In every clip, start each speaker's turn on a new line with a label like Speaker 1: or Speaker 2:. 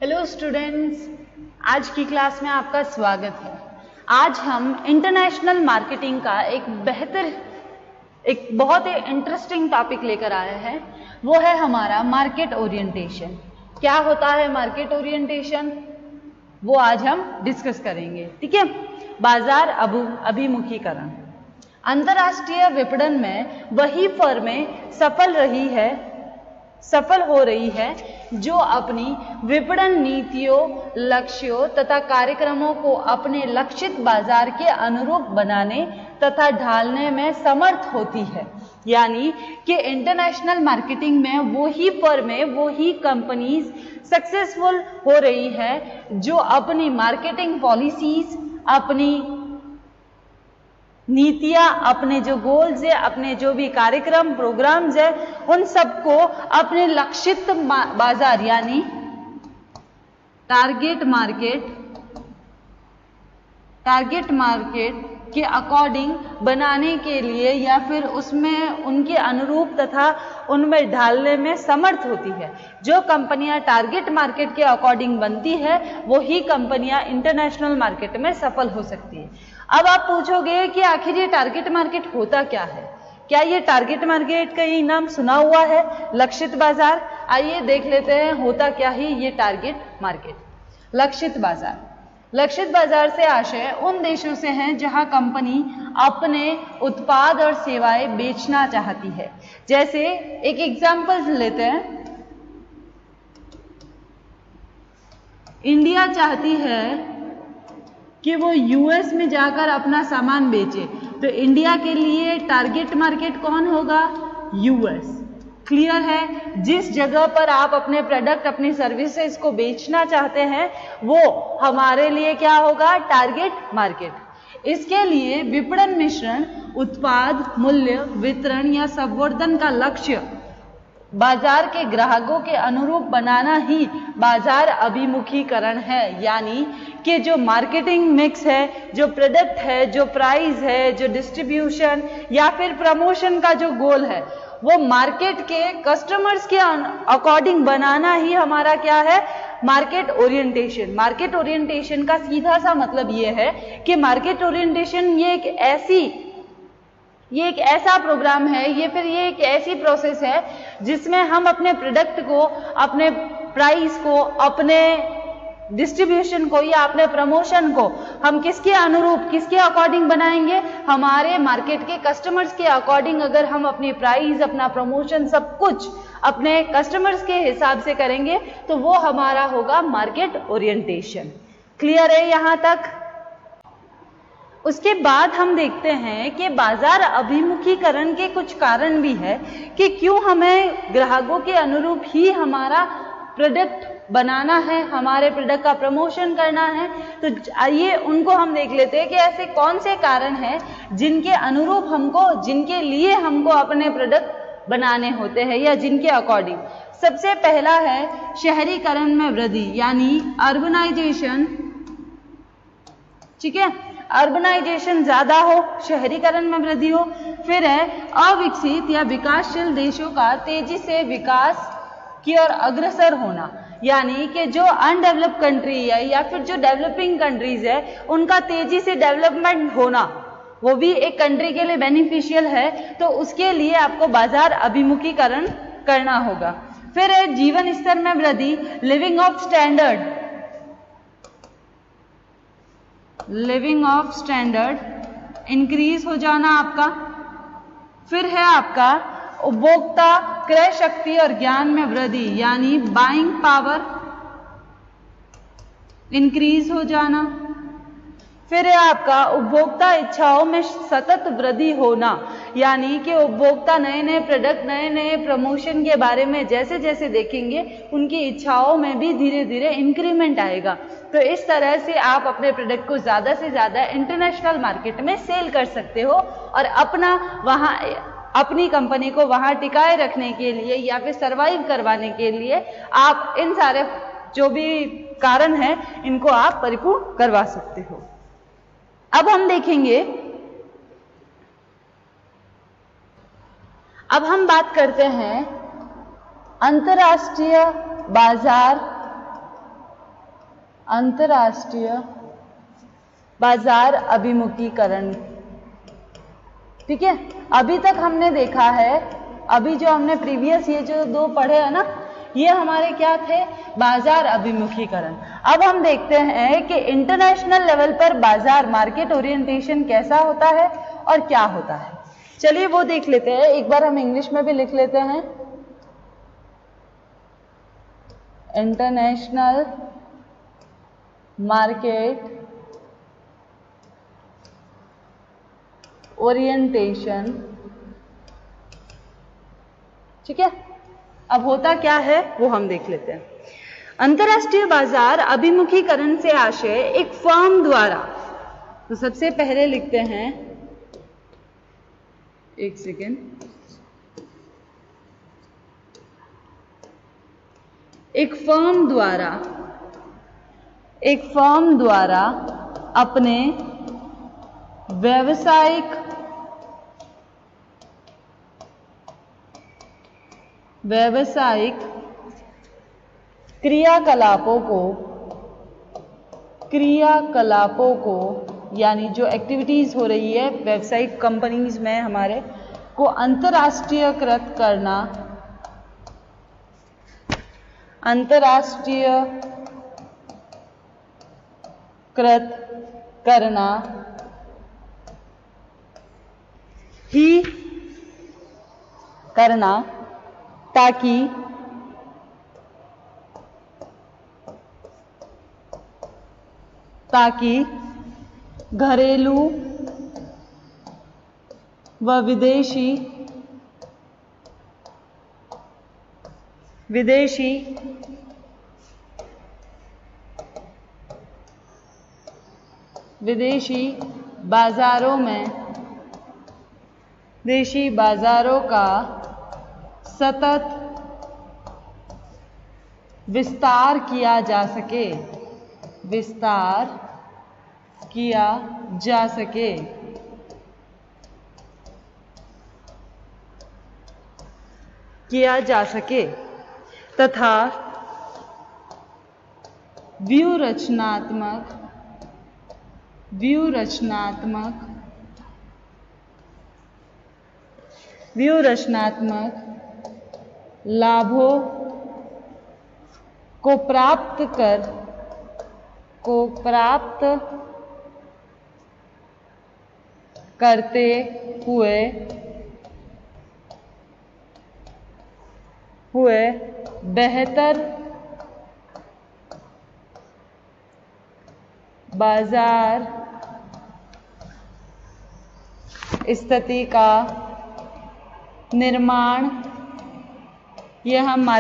Speaker 1: Hello students, आज की class में आपका स्वागत है। आज हम इंटरनेशनल मार्केटिंग का एक बहुत ही इंटरेस्टिंग टॉपिक लेकर आए हैं। वो है हमारा मार्केट ओरिएंटेशन। क्या होता है मार्केट ओरिएंटेशन, वो आज हम डिस्कस करेंगे। ठीक है। बाजार अभिमुखीकरण। अंतर्राष्ट्रीय विपणन में वही फर्में सफल हो रही है जो अपनी विपणन नीतियों, लक्ष्यों तथा कार्यक्रमों को अपने लक्षित बाजार के अनुरूप बनाने तथा ढालने में समर्थ होती है। यानी कि इंटरनेशनल मार्केटिंग में वही फर्में, वही कंपनीज सक्सेसफुल हो रही है जो अपनी मार्केटिंग पॉलिसीज, अपनी नीतियां, अपने जो गोल्स है, अपने जो भी कार्यक्रम प्रोग्राम्स है, उन सबको अपने लक्षित बाजार यानी टारगेट मार्केट के अकॉर्डिंग बनाने के लिए या फिर उसमें उनके अनुरूप तथा उनमें ढालने में समर्थ होती है। जो कंपनियां टारगेट मार्केट के अकॉर्डिंग बनती है वही कंपनियां इंटरनेशनल मार्केट में सफल हो सकती है। अब आप पूछोगे कि आखिर ये टारगेट मार्केट होता क्या है? क्या ये टारगेट मार्केट का ही नाम सुना हुआ है, लक्षित बाजार? आइए देख लेते हैं होता क्या ही ये टारगेट मार्केट। लक्षित बाजार से आशय उन देशों से हैं जहां कंपनी अपने उत्पाद और सेवाएं बेचना चाहती है। जैसे एक एग्जांपल लेते हैं, इंडिया चाहती है कि वो यूएस में जाकर अपना सामान बेचे, तो इंडिया के लिए टारगेट मार्केट कौन होगा? यूएस। क्लियर है? जिस जगह पर आप अपने प्रोडक्ट, अपनी सर्विसेज को बेचना चाहते हैं वो हमारे लिए क्या होगा? Target market. इसके लिए विपणन मिश्रण, उत्पाद, मूल्य, वितरण या संवर्धन का लक्ष्य बाजार के ग्राहकों के अनुरूप बनाना ही बाजार अभिमुखीकरण है। यानी कि जो मार्केटिंग मिक्स है, जो प्रोडक्ट है, जो प्राइस है, जो डिस्ट्रीब्यूशन या फिर प्रमोशन का जो गोल है, वो मार्केट के कस्टमर्स के अकॉर्डिंग बनाना ही हमारा क्या है? Market orientation. मार्केट ओरिएंटेशन का सीधा सा मतलब ये है कि मार्केट ओरिएंटेशन ये एक ऐसा प्रोग्राम है, ये एक ऐसी प्रोसेस है जिसमें हम अपने प्रोडक्ट को, अपने प्राइस को, अपने डिस्ट्रीब्यूशन को या अपने प्रमोशन को हम किसके अनुरूप, किसके अकॉर्डिंग बनाएंगे? हमारे मार्केट के कस्टमर्स के अकॉर्डिंग। अगर हम अपनी प्राइस, अपना प्रमोशन, सब कुछ अपने कस्टमर्स के हिसाब से करेंगे तो वो हमारा होगा मार्केट ओरिएंटेशन। क्लियर है यहां तक? उसके बाद हम देखते हैं कि बाजार अभिमुखीकरण के कुछ कारण भी है कि क्यों हमें ग्राहकों के अनुरूप ही हमारा प्रोडक्ट बनाना है, हमारे प्रोडक्ट का प्रमोशन करना है। तो आइए उनको हम देख लेते हैं कि ऐसे कौन से कारण हैं जिनके अनुरूप हमको, जिनके लिए हमको अपने प्रोडक्ट बनाने होते हैं या जिनके अकॉर्डिंग। सबसे पहला है शहरीकरण में वृद्धि, यानी अर्बनाइजेशन। ठीक है, अर्बनाइजेशन ज्यादा हो, शहरीकरण में वृद्धि हो। फिर है अविकसित या विकासशील देशों का तेजी से विकास की ओर अग्रसर होना, यानी कि जो अनडेवलप्ड कंट्री है या फिर जो डेवलपिंग कंट्रीज है उनका तेजी से डेवलपमेंट होना, वो भी एक कंट्री के लिए बेनिफिशियल है। तो उसके लिए आपको बाजार अभिमुखीकरण करना होगा। फिर है जीवन स्तर में वृद्धि, लिविंग ऑफ स्टैंडर्ड इंक्रीज हो जाना आपका। फिर है आपका उपभोक्ता क्रय शक्ति और ज्ञान में वृद्धि, यानी बाइंग पावर इंक्रीज हो जाना। फिर है आपका उपभोक्ता इच्छाओं में सतत वृद्धि होना, यानी कि उपभोक्ता नए नए प्रोडक्ट, नए नए प्रमोशन के बारे में जैसे जैसे देखेंगे उनकी इच्छाओं में भी धीरे धीरे इंक्रीमेंट आएगा। तो इस तरह से आप अपने प्रोडक्ट को ज्यादा से ज्यादा इंटरनेशनल मार्केट में सेल कर सकते हो और अपनी कंपनी को वहां टिकाए रखने के लिए या फिर सरवाइव करवाने के लिए आप इन सारे जो भी कारण हैं इनको आप परिपूर्ण करवा सकते हो। अब हम देखेंगे, अब हम बात करते हैं अंतर्राष्ट्रीय बाजार अंतरराष्ट्रीय बाजार अभिमुखीकरण। ठीक है, अभी तक हमने देखा है, अभी जो हमने प्रीवियस ये जो दो पढ़े हैं ना, ये हमारे क्या थे, बाजार अभिमुखीकरण। अब हम देखते हैं कि इंटरनेशनल लेवल पर बाजार मार्केट ओरिएंटेशन कैसा होता है और क्या होता है। चलिए वो देख लेते हैं, एक बार हम इंग्लिश में भी लिख लेते हैं। International market orientation. ठीक है, अब होता क्या है वो हम देख लेते हैं। अंतरराष्ट्रीय बाजार अभिमुखीकरण से आशय एक फर्म द्वारा, तो सबसे पहले लिखते हैं, एक सेकेंड, एक फर्म द्वारा अपने व्यावसायिक क्रियाकलापों को यानी जो एक्टिविटीज हो रही है व्यावसायिक कंपनीज में हमारे को अंतरराष्ट्रीयकृत करना ताकि घरेलू व विदेशी बाजारों का सतत विस्तार किया जा सके तथा व्यूहरचनात्मक लाभों को प्राप्त करते हुए बेहतर बाजार स्थिति का निर्माण। यह हम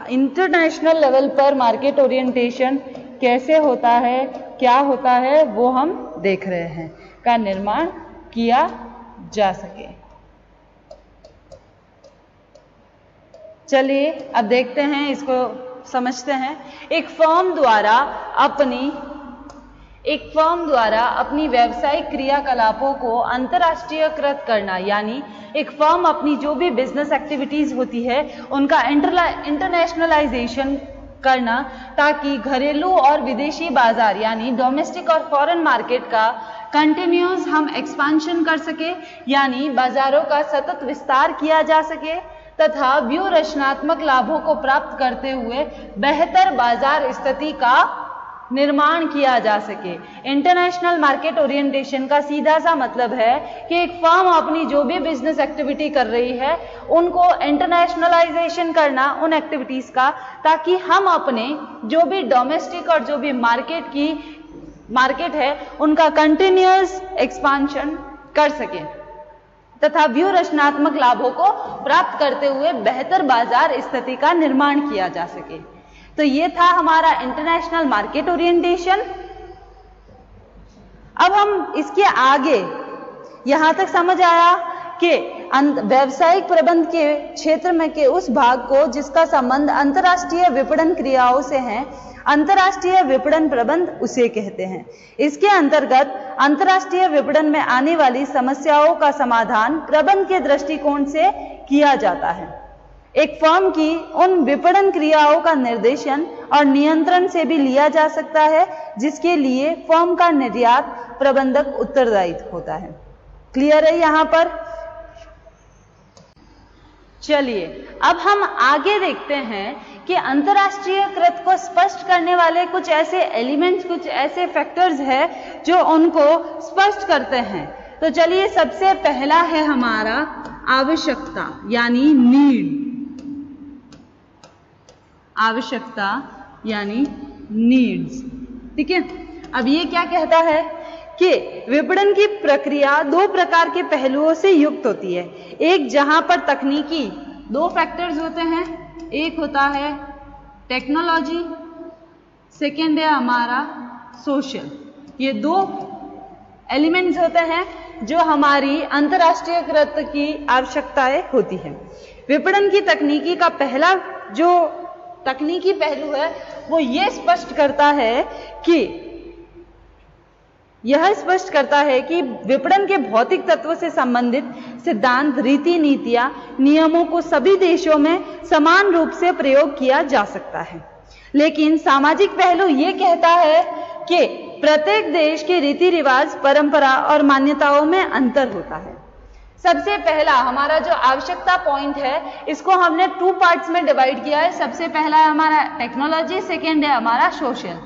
Speaker 1: इंटरनेशनल लेवल पर मार्केट ओरिएंटेशन कैसे होता है, क्या होता है, वो हम देख रहे हैं, का निर्माण किया जा सके। चलिए अब देखते हैं, इसको समझते हैं। एक फर्म द्वारा अपनी व्यावसायिक क्रियाकलापों को अंतरराष्ट्रीयकृत करना, यानी एक फर्म अपनी जो भी बिजनेस एक्टिविटीज होती है उनका इंटरनेशनलाइजेशन करना, ताकि घरेलू और विदेशी बाजार यानी डोमेस्टिक और फॉरेन मार्केट का कंटिन्यूस हम एक्सपेंशन कर सके, यानी बाजारों का सतत विस्तार किया जा सके तथा व्यूहरचनात्मक लाभों को प्राप्त करते हुए बेहतर बाजार स्थिति का निर्माण किया जा सके। इंटरनेशनल मार्केट ओरिएंटेशन का सीधा सा मतलब है कि एक फर्म अपनी जो भी बिजनेस एक्टिविटी कर रही है उनको इंटरनेशनलाइजेशन करना उन एक्टिविटीज का, ताकि हम अपने जो भी डोमेस्टिक और जो भी मार्केट है उनका कंटिन्यूअस एक्सपांशन कर सके तथा व्यूहरचनात्मक लाभों को प्राप्त करते हुए बेहतर बाजार स्थिति का निर्माण किया जा सके। तो ये था हमारा इंटरनेशनल मार्केट ओरिएंटेशन। अब हम इसके आगे, यहां तक समझ आया कि व्यावसायिक प्रबंध के क्षेत्र में के उस भाग को जिसका संबंध अंतरराष्ट्रीय विपणन क्रियाओं से है, अंतरराष्ट्रीय विपणन प्रबंध उसे कहते हैं। इसके अंतर्गत अंतरराष्ट्रीय विपणन में आने वाली समस्याओं का समाधान प्रबंध के दृष्टिकोण से किया जाता है।
Speaker 2: एक फर्म की उन विपणन क्रियाओं का निर्देशन और नियंत्रण से भी लिया जा सकता है जिसके लिए फर्म का निर्यात प्रबंधक उत्तरदायी होता है। क्लियर है यहां पर? चलिए अब हम आगे देखते हैं कि अंतरराष्ट्रीयकृत को स्पष्ट करने वाले कुछ ऐसे एलिमेंट्स, कुछ ऐसे फैक्टर्स हैं जो उनको स्पष्ट करते हैं। तो चलिए सबसे पहला है हमारा आवश्यकता यानी नीड। आवश्यकता यानी नीड्स, ठीक है। अब ये क्या कहता है कि विपणन की प्रक्रिया दो प्रकार के पहलुओं से युक्त होती है। एक जहां पर तकनीकी दो फैक्टर्स होते हैं, एक होता है टेक्नोलॉजी, सेकेंड है हमारा सोशल। ये दो एलिमेंट्स होते हैं जो हमारी अंतरराष्ट्रीयकृत की आवश्यकताएं होती है। विपणन की तकनीकी का पहला जो तकनीकी पहलू है वो ये स्पष्ट करता है कि विपणन के भौतिक तत्व से संबंधित सिद्धांत, रीति नीतियां, नियमों को सभी देशों में समान रूप से प्रयोग किया जा सकता है। लेकिन सामाजिक पहलू ये कहता है कि प्रत्येक देश के रीति रिवाज, परंपरा और मान्यताओं में अंतर होता है। सबसे पहला हमारा जो आवश्यकता पॉइंट है इसको हमने 2 पार्ट्स में डिवाइड किया है। सबसे पहला है हमारा टेक्नोलॉजी, सेकेंड है हमारा सोशल।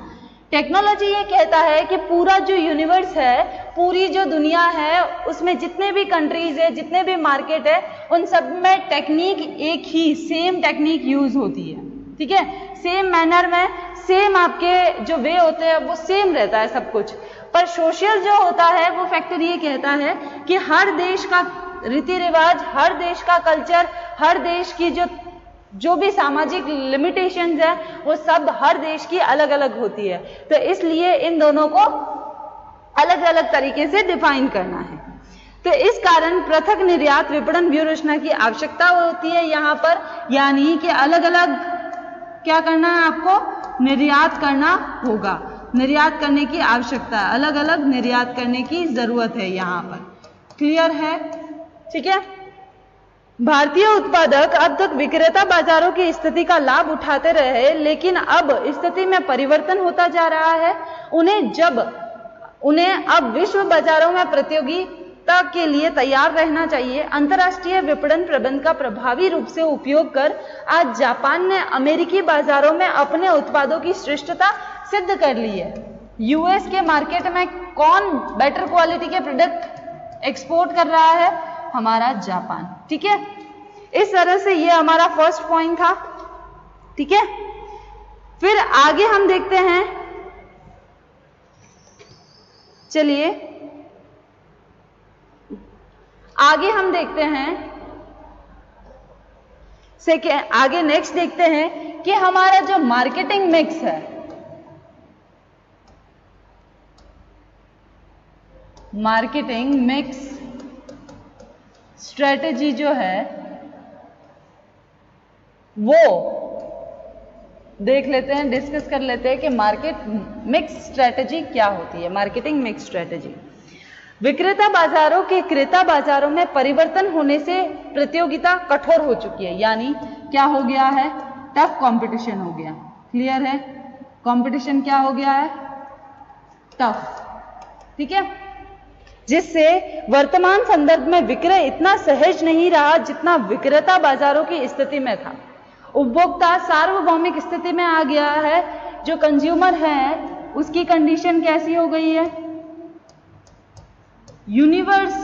Speaker 2: टेक्नोलॉजी ये कहता है कि पूरा जो यूनिवर्स है, पूरी जो दुनिया है, उसमें जितने भी कंट्रीज है, जितने भी मार्केट है, उन सब में टेक्निक एक ही सेम टेक्निक यूज होती है, ठीक है। सेम मैनर में सेम आपके जो वे होते हैं वो सेम रहता है सब कुछ। पर सोशल जो होता है वो फैक्टर ये कहता है कि हर देश का रीति रिवाज, हर देश का कल्चर, हर देश की जो भी सामाजिक लिमिटेशंस है वो सब हर देश की अलग अलग होती है। तो इसलिए इन दोनों को अलग अलग तरीके से डिफाइन करना है। तो इस कारण पृथक निर्यात विपणन व्यूहरचना की आवश्यकता होती है यहाँ पर, यानी कि अलग अलग क्या करना है आपको, निर्यात करना होगा, निर्यात करने की आवश्यकता है, अलग अलग निर्यात करने की जरूरत है यहाँ पर। क्लियर है? ठीक है। भारतीय उत्पादक अब तक विक्रेता बाजारों की स्थिति का लाभ उठाते रहे, लेकिन अब स्थिति में परिवर्तन होता जा रहा है। उन्हें अब विश्व बाजारों में प्रतियोगिता के लिए तैयार रहना चाहिए। अंतर्राष्ट्रीय विपणन प्रबंध का प्रभावी रूप से उपयोग कर आज जापान ने अमेरिकी बाजारों में अपने उत्पादों की श्रेष्ठता सिद्ध कर ली है। यूएस के मार्केट में कौन बेटर क्वालिटी के प्रोडक्ट एक्सपोर्ट कर रहा है? हमारा जापान, ठीक है। इस तरह से ये हमारा फर्स्ट पॉइंट था, ठीक है। फिर आगे हम देखते हैं, चलिए आगे हम देखते हैं आगे नेक्स्ट देखते हैं कि हमारा जो मार्केटिंग मिक्स है, मार्केटिंग मिक्स स्ट्रेटेजी जो है वो देख लेते हैं, डिस्कस कर लेते हैं कि मार्केट मिक्स स्ट्रेटेजी क्या होती है। मार्केटिंग मिक्स स्ट्रेटेजी विक्रेता बाजारों के क्रेता बाजारों में परिवर्तन होने से प्रतियोगिता कठोर हो चुकी है, यानी क्या हो गया है, टफ कंपटीशन हो गया। क्लियर है? कंपटीशन क्या हो गया है, टफ, ठीक है। जिससे वर्तमान संदर्भ में विक्रय इतना सहज नहीं रहा जितना विक्रेता बाजारों की स्थिति में था। उपभोक्ता सार्वभौमिक स्थिति में आ गया है। जो कंज्यूमर है उसकी कंडीशन कैसी हो गई है, यूनिवर्स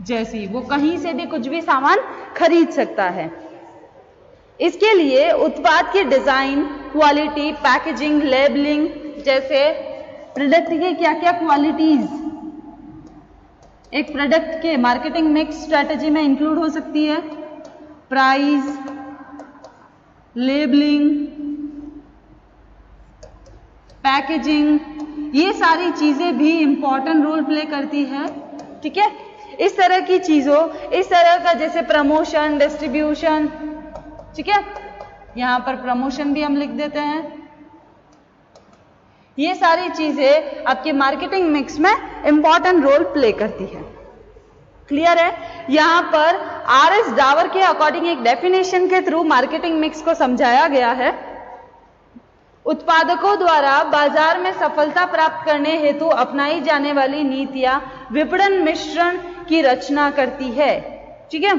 Speaker 2: जैसी, वो कहीं से भी कुछ भी सामान खरीद सकता है। इसके लिए उत्पाद की डिजाइन, क्वालिटी, पैकेजिंग, लेबलिंग जैसे प्रोडक्ट की क्या क्या क्वालिटीज एक प्रोडक्ट के मार्केटिंग मिक्स स्ट्रेटेजी में इंक्लूड हो सकती है। प्राइस, लेबलिंग, पैकेजिंग, ये सारी चीजें भी इंपॉर्टेंट रोल प्ले करती है, ठीक है। इस तरह की चीजों, इस तरह का जैसे प्रमोशन, डिस्ट्रीब्यूशन, ठीक है, यहां पर प्रमोशन भी हम लिख देते हैं। ये सारी चीजें आपके मार्केटिंग मिक्स में इंपॉर्टेंट रोल प्ले करती है। क्लियर है? यहां पर आर.एस. डावर के अकॉर्डिंग एक डेफिनेशन के थ्रू मार्केटिंग मिक्स को समझाया गया है। उत्पादकों द्वारा बाजार में सफलता प्राप्त करने हेतु अपनाई जाने वाली नीतियां विपणन मिश्रण की रचना करती है। ठीक है,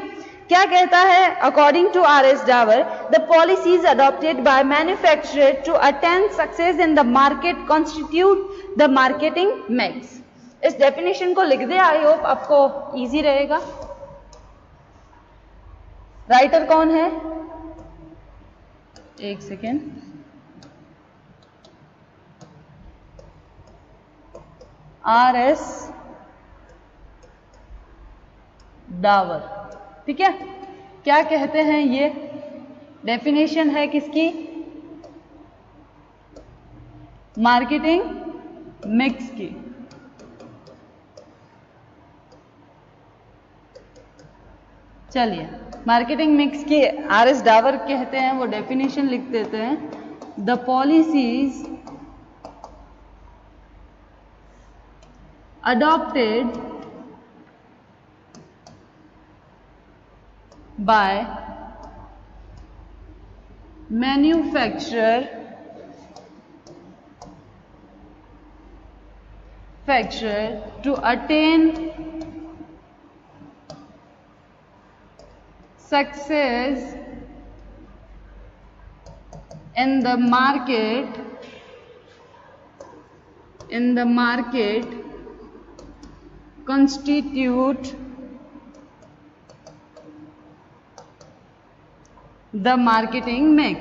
Speaker 2: क्या कहता है? According to R S. Dawar, the policies adopted by manufacturer to attain success in the market constitute the marketing mix. इस डेफिनेशन को लिख दे, आई होप आपको इजी रहेगा। राइटर कौन है? एक सेकेंड, आर.एस. डावर। ठीक है, क्या कहते हैं? ये डेफिनेशन है किसकी? मार्केटिंग मिक्स की। चलिए, मार्केटिंग मिक्स की आर.एस. डावर कहते हैं, वो डेफिनेशन लिख देते हैं। The policies adopted by manufacturer to attain success in the market constitute the marketing mix।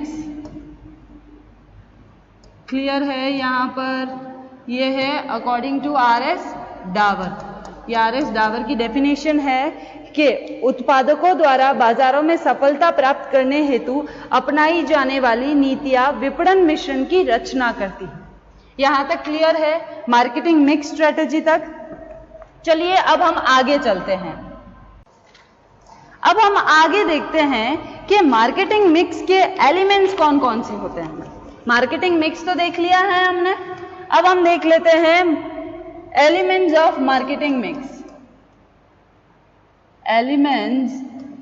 Speaker 2: Clear है? यहां पर ये है अकॉर्डिंग टू आर.एस. डावर। ये आर.एस. डावर की डेफिनेशन है कि उत्पादकों द्वारा बाजारों में सफलता प्राप्त करने हेतु अपनाई जाने वाली नीतियां विपणन मिश्रण की रचना करती है। यहां तक क्लियर है? मार्केटिंग मिक्स स्ट्रेटेजी तक। चलिए, अब हम आगे चलते हैं। अब हम आगे देखते हैं कि मार्केटिंग मिक्स के एलिमेंट्स कौन कौन से होते हैं। मार्केटिंग मिक्स तो देख लिया है हमने, अब हम देख लेते हैं elements of marketing mix. Elements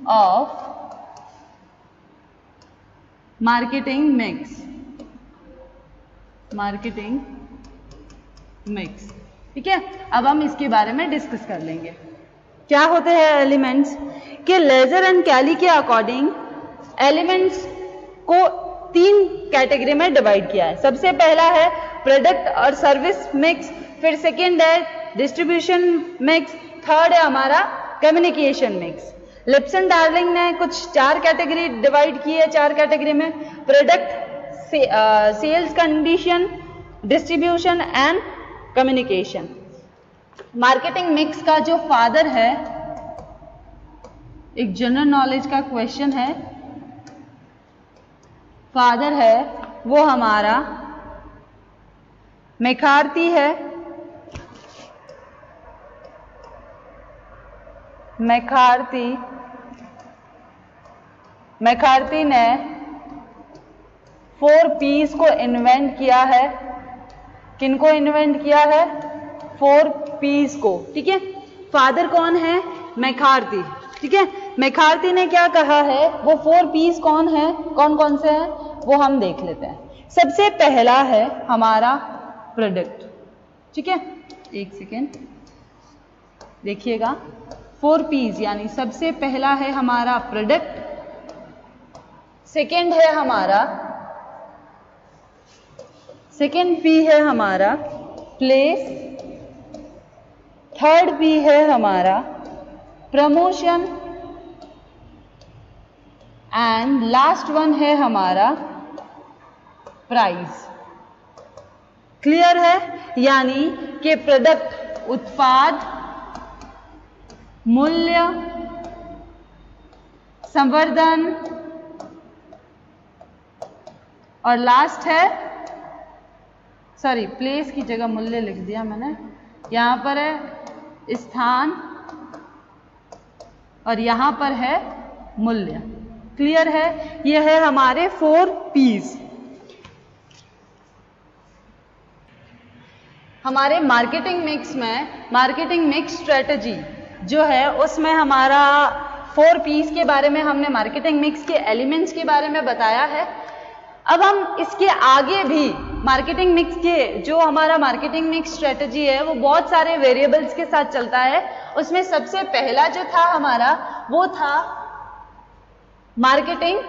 Speaker 2: of marketing mix. Marketing mix, ठीक है। अब हम इसके बारे में डिस्कस कर लेंगे। क्या होते हैं एलिमेंट्स? कि लेजर एंड कैली के अकॉर्डिंग एलिमेंट्स को 3 कैटेगरी में डिवाइड किया है। सबसे पहला है प्रोडक्ट और सर्विस मिक्स, फिर सेकेंड है डिस्ट्रीब्यूशन मिक्स, थर्ड है हमारा कम्युनिकेशन मिक्स। लिप्सन डार्लिंग ने कुछ 4 कैटेगरी डिवाइड की है, 4 कैटेगरी में। Product, sales condition, distribution and communication. Marketing mix का जो फादर है, एक जनरल नॉलेज का क्वेश्चन है, फादर है वो हमारा मैकार्थी है। मैकार्थी ने 4 P's को इन्वेंट किया है। किनको इन्वेंट किया है? 4 P's को, ठीक है। फादर कौन है? मैकार्थी, ठीक है। मैकार्थी ने क्या कहा है? वो 4 P's कौन है, कौन कौन से हैं वो हम देख लेते हैं। सबसे पहला है हमारा प्रोडक्ट, ठीक है। एक सेकेंड देखिएगा, 4 P's यानी सबसे पहला है हमारा प्रोडक्ट, सेकेंड है हमारा, सेकेंड P है हमारा प्लेस, थर्ड P है हमारा प्रमोशन एंड लास्ट वन है हमारा प्राइस। क्लियर है? यानी कि प्रोडक्ट, उत्पाद, मूल्य, संवर्धन और लास्ट है, सॉरी प्लेस की जगह मूल्य लिख दिया मैंने, यहां पर है स्थान और यहां पर है मूल्य। क्लियर है? यह है हमारे 4 P's। हमारे मार्केटिंग मिक्स में, मार्केटिंग मिक्स स्ट्रेटजी जो है उसमें हमारा 4 P's के बारे में, हमने मार्केटिंग मिक्स के एलिमेंट्स के बारे में बताया है। अब हम इसके आगे भी मार्केटिंग मिक्स के जो हमारा मार्केटिंग मिक्स स्ट्रेटजी है वो बहुत सारे वेरिएबल्स के साथ चलता है। उसमें सबसे पहला जो था हमारा वो था मार्केटिंग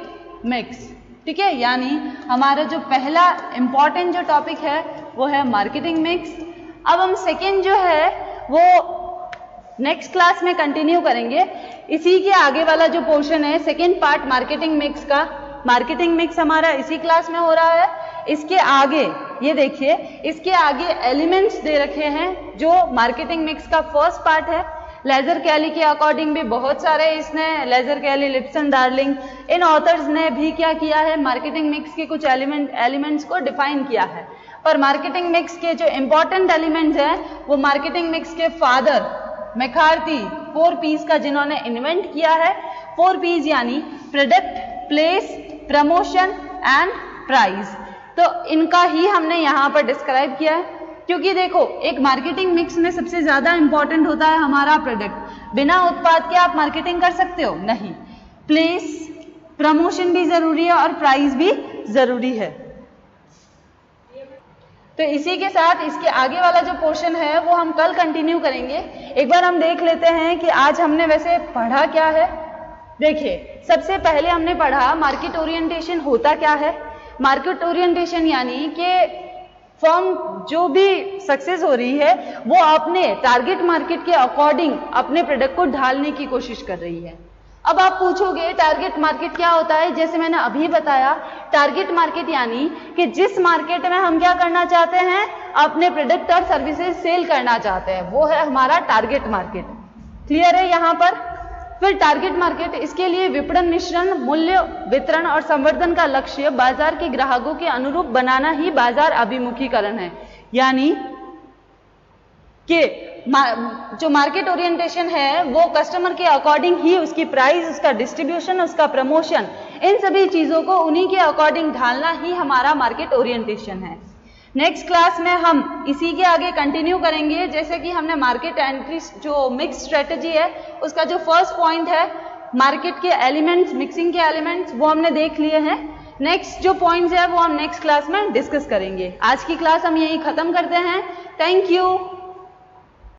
Speaker 2: मिक्स, ठीक है, यानी हमारा जो पहला इंपॉर्टेंट जो टॉपिक है वो है मार्केटिंग मिक्स। अब हम सेकेंड जो है वो नेक्स्ट क्लास में कंटिन्यू करेंगे। इसी के आगे वाला जो पोर्शन है सेकेंड पार्ट मार्केटिंग मिक्स का, मार्केटिंग मिक्स हमारा इसी क्लास में हो रहा है। इसके आगे ये देखिए, इसके आगे एलिमेंट्स दे रखे हैं जो मार्केटिंग मिक्स का फर्स्ट पार्ट है। लेजर कैली के अकॉर्डिंग भी बहुत सारे इसने, लेजर कैली, लिप्सन, डार्लिंग, इन ऑथर्स ने भी क्या किया है, मार्केटिंग मिक्स के कुछ एलिमेंट्स को डिफाइन किया है। पर मार्केटिंग मिक्स के जो इंपॉर्टेंट एलिमेंट्स हैं वो मार्केटिंग मिक्स के फादर मैकार्थी 4 P's का जिन्होंने इन्वेंट किया है। 4 P's यानी product, place, promotion and price. तो इनका ही हमने यहाँ पर डिस्क्राइब किया है, क्योंकि देखो एक मार्केटिंग मिक्स में सबसे ज्यादा इंपॉर्टेंट होता है हमारा प्रोडक्ट। बिना उत्पाद के आप मार्केटिंग कर सकते हो? नहीं। प्लेस, प्रमोशन भी जरूरी है और प्राइस भी जरूरी है। तो इसी के साथ इसके आगे वाला जो पोर्शन है वो हम कल कंटिन्यू करेंगे। एक बार हम देख लेते हैं कि आज हमने वैसे पढ़ा क्या है। देखिए, सबसे पहले हमने पढ़ा मार्केट ओरिएंटेशन होता क्या है। मार्केट ओरिएंटेशन यानी कि फर्म जो भी सक्सेस हो रही है वो अपने टारगेट मार्केट के अकॉर्डिंग अपने प्रोडक्ट को ढालने की कोशिश कर रही है। अब आप पूछोगे टारगेट मार्केट क्या होता है? जैसे मैंने अभी बताया, टारगेट मार्केट यानी कि जिस मार्केट में हम क्या करना चाहते हैं, अपने प्रोडक्ट और सर्विसेज सेल करना चाहते हैं, वो है हमारा टारगेट मार्केट। क्लियर है यहाँ पर? फिर टारगेट मार्केट, इसके लिए विपणन मिश्रण, मूल्य, वितरण और संवर्धन का लक्ष्य बाजार के ग्राहकों के अनुरूप बनाना ही बाजार अभिमुखीकरण है। यानी कि जो मार्केट ओरिएंटेशन है वो कस्टमर के अकॉर्डिंग ही उसकी प्राइस, उसका डिस्ट्रीब्यूशन, उसका प्रमोशन, इन सभी चीजों को उन्हीं के अकॉर्डिंग ढालना ही हमारा मार्केट ओरिएंटेशन है। नेक्स्ट क्लास में हम इसी के आगे कंटिन्यू करेंगे। जैसे कि हमने मार्केट एंट्री जो मिक्स स्ट्रेटजी है उसका जो फर्स्ट पॉइंट है मार्केट के एलिमेंट्स, मिक्सिंग के एलिमेंट्स, वो हमने देख लिए हैं। नेक्स्ट जो पॉइंट्स है वो हम नेक्स्ट क्लास में डिस्कस करेंगे। आज की क्लास हम यही खत्म करते हैं। Thank you.